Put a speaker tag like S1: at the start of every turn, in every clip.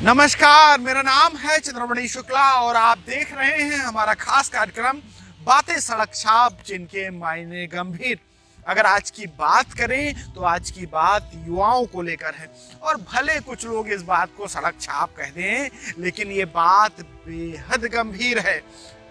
S1: नमस्कार, मेरा नाम है चंद्रमणि शुक्ला और आप देख रहे हैं हमारा खास कार्यक्रम बातें सड़क छाप, जिनके मायने गंभीर। अगर आज की बात करें तो आज की बात युवाओं को लेकर है और भले कुछ लोग इस बात को सड़क छाप कह दें, लेकिन ये बात बेहद गंभीर है।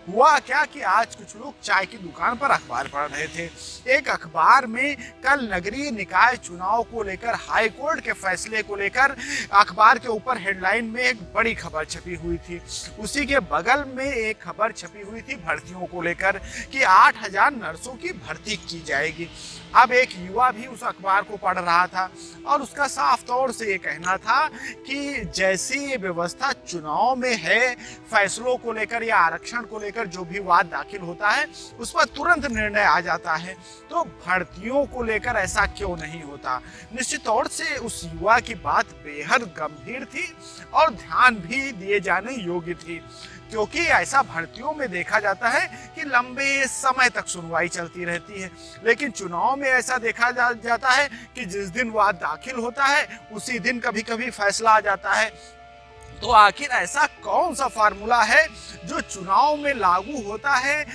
S1: हुआ क्या कि आज कुछ लोग चाय की दुकान पर अखबार पढ़ रहे थे। एक अखबार में कल नगरीय निकाय चुनाव को लेकर हाई कोर्ट के फैसले को लेकर अखबार के ऊपर हेडलाइन में एक बड़ी खबर छपी हुई थी। उसी के बगल में एक खबर छपी हुई थी भर्तियों को लेकर कि 8000 नर्सों की भर्ती की जाएगी। अब एक युवा भी उस अखबार को पढ़ रहा था और उसका साफ तौर से ये कहना था कि जैसी ये व्यवस्था चुनाव में है, फैसलों को लेकर या आरक्षण को लेकर जो भी वाद दाखिल होता है उस पर तुरंत निर्णय आ जाता है, तो भर्तियों को लेकर ऐसा क्यों नहीं होता। निश्चित तौर से उस युवा की बात बेहद गंभीर थी और ध्यान भी दिए जाने योग्य थी, क्योंकि ऐसा भर्तियों में देखा जाता है कि लंबे समय तक सुनवाई चलती रहती है, लेकिन चुनाव में ऐसा देखा जाता है कि जिस दिन वाद दाखिल होता है उसी दिन कभी कभी फैसला आ जाता है। तो आखिर ऐसा कौन सा फार्मूला है जो चुनाव में लागू होता है,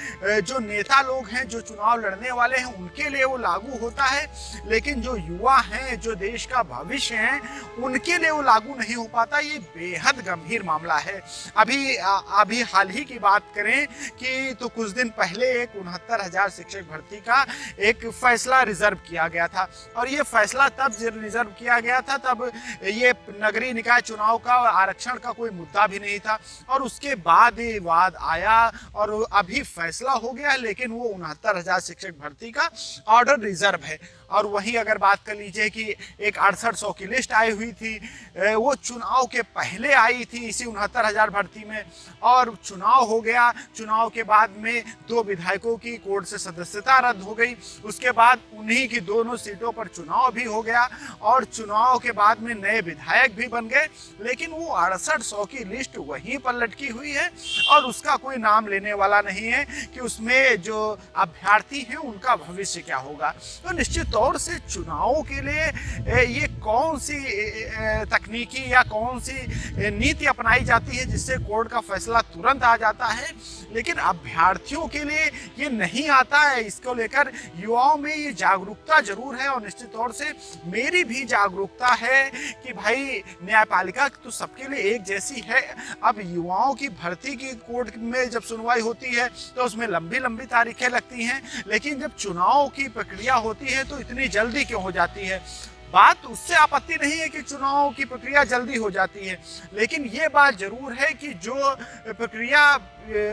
S1: जो नेता लोग हैं, जो चुनाव लड़ने वाले हैं, उनके लिए वो लागू होता है, लेकिन जो युवा हैं, जो देश का भविष्य है, उनके लिए वो लागू नहीं हो पाता। ये बेहद गंभीर मामला है। अभी हाल ही की बात करें कि तो कुछ दिन पहले एक 69,000 शिक्षक भर्ती का एक फैसला रिजर्व किया गया था और ये फैसला तब रिजर्व किया गया था तब ये नगरीय निकाय चुनाव का आरक्षण का कोई मुद्दा भी नहीं था और उसके बाद ये वाद आया और अभी फैसला हो गया, लेकिन वो 69,000 शिक्षक भर्ती का ऑर्डर रिजर्व है। और वहीं अगर बात कर लीजिए कि एक 6800 की लिस्ट आई हुई थी, वो चुनाव के पहले आई थी इसी 69,000 भर्ती में और चुनाव हो गया। चुनाव के बाद में 2 विधायकों की कोर्ट से सदस्यता रद्द हो गई। उसके बाद उन्हीं की दोनों सीटों पर चुनाव भी हो गया और चुनाव के बाद में नए विधायक भी बन गए, लेकिन वो 6800 की लिस्ट वहीं पर लटकी हुई है और उसका कोई नाम लेने वाला नहीं है कि उसमें जो अभ्यर्थी हैं उनका भविष्य क्या होगा। तो निश्चित तौर से चुनावों के लिए ये कौन सी तकनीकी या कौन सी नीति अपनाई जाती है जिससे कोर्ट का फैसला तुरंत आ जाता है, लेकिन अभ्यर्थियों के लिए ये नहीं आता है। इसको लेकर युवाओं में ये जागरूकता जरूर है और निश्चित तौर से मेरी भी जागरूकता है कि भाई न्यायपालिका तो सबके लिए एक जैसी है। अब युवाओं की भर्ती की कोर्ट में जब सुनवाई होती है तो उसमें लंबी लंबी तारीखें लगती हैं, लेकिन जब चुनाव की प्रक्रिया होती है तो इतनी जल्दी क्यों हो जाती है। बात उससे आपत्ति नहीं है कि चुनाव की प्रक्रिया जल्दी हो जाती है, लेकिन ये बात जरूर है कि जो प्रक्रिया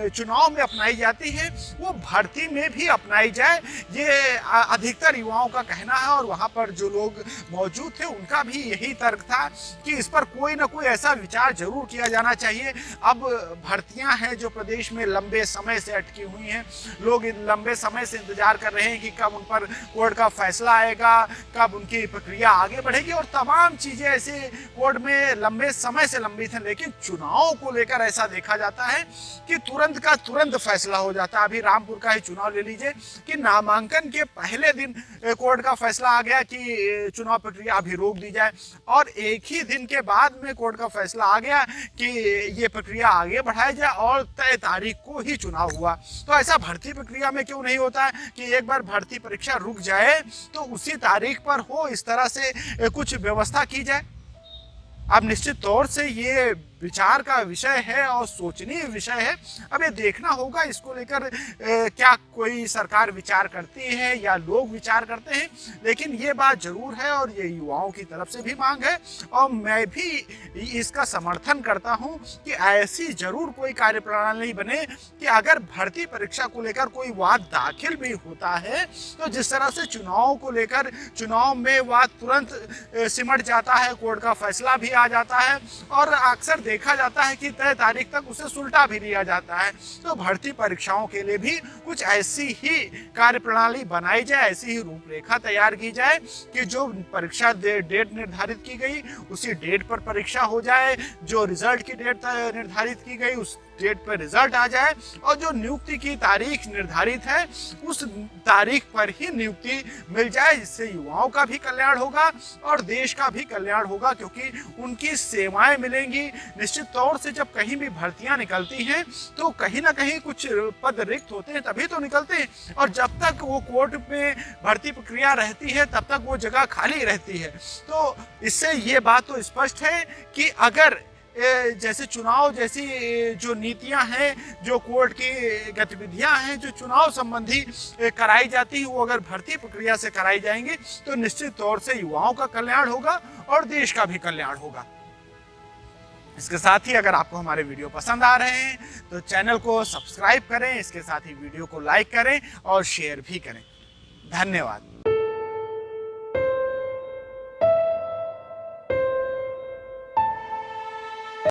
S1: चुनाव में अपनाई जाती है वो भर्ती में भी अपनाई जाए। ये अधिकतर युवाओं का कहना है और वहाँ पर जो लोग मौजूद थे उनका भी यही तर्क था कि इस पर कोई ना कोई ऐसा विचार जरूर किया जाना चाहिए। अब भर्तियां हैं जो प्रदेश में लंबे समय से अटकी हुई हैं, लोग लंबे समय से इंतजार कर रहे हैं कि कब उन पर कोर्ट का फैसला आएगा, कब उनकी प्रक्रिया आगे बढ़ेगी और तमाम चीजें ऐसे कोर्ट में लंबे समय से लंबित हैं। लेकिन चुनाव को लेकर ऐसा देखा जाता है कि तुरंत का तुरंत फैसला हो जाता है। अभी रामपुर का ही चुनाव ले लीजिए कि नामांकन के पहले दिन कोर्ट का फैसला आ गया कि चुनाव प्रक्रिया अभी रोक दी जाए और एक ही दिन के बाद में कोर्ट का फैसला आ गया कि ये प्रक्रिया आगे बढ़ाई जाए और तय तारीख को ही चुनाव हुआ। तो ऐसा भर्ती प्रक्रिया में क्यों नहीं होता है कि एक बार भर्ती परीक्षा रुक जाए तो उसी तारीख पर हो, इस तरह से कुछ व्यवस्था की जाए। अब निश्चित तौर से ये विचार का विषय है और सोचनीय विषय है। अब ये देखना होगा इसको लेकर क्या कोई सरकार विचार करती है या लोग विचार करते हैं, लेकिन ये बात जरूर है और ये युवाओं की तरफ से भी मांग है और मैं भी इसका समर्थन करता हूं कि ऐसी जरूर कोई कार्यप्रणाली बने कि अगर भर्ती परीक्षा को लेकर कोई वाद दाखिल भी होता है तो जिस तरह से चुनाव को लेकर चुनाव में वाद तुरंत सिमट जाता है, कोर्ट का फैसला भी आ जाता है और अक्सर देखा जाता है कि तय तारीख तक उसे सुलटा भी लिया जाता है। तो भर्ती परीक्षाओं के लिए भी कुछ ऐसी ही कार्यप्रणाली बनाई जाए, ऐसी ही रूपरेखा तैयार की जाए कि जो परीक्षा डेट निर्धारित की गई उसी डेट पर परीक्षा हो जाए, जो रिजल्ट की डेट निर्धारित की गई उस डेट पर रिजल्ट आ जाए और जो नियुक्ति की तारीख निर्धारित है उस तारीख पर ही नियुक्ति मिल जाए, जिससे युवाओं का भी कल्याण होगा और देश का भी कल्याण होगा, क्योंकि उनकी सेवाएं मिलेंगी। निश्चित तौर से जब कहीं भी भर्तियां निकलती हैं तो कहीं ना कहीं कुछ पद रिक्त होते हैं, तभी तो निकलते हैं, और जब तक वो कोर्ट में भर्ती प्रक्रिया रहती है तब तक वो जगह खाली रहती है। तो इससे ये बात तो स्पष्ट है कि अगर जैसे चुनाव जैसी जो नीतियां हैं, जो कोर्ट की गतिविधियां हैं, जो चुनाव संबंधी कराई जाती है, वो अगर भर्ती प्रक्रिया से कराई जाएंगी तो निश्चित तौर से युवाओं का कल्याण होगा और देश का भी कल्याण होगा। इसके साथ ही अगर आपको हमारे वीडियो पसंद आ रहे हैं तो चैनल को सब्सक्राइब करें, इसके साथ ही वीडियो को लाइक करें और शेयर भी करें। धन्यवाद।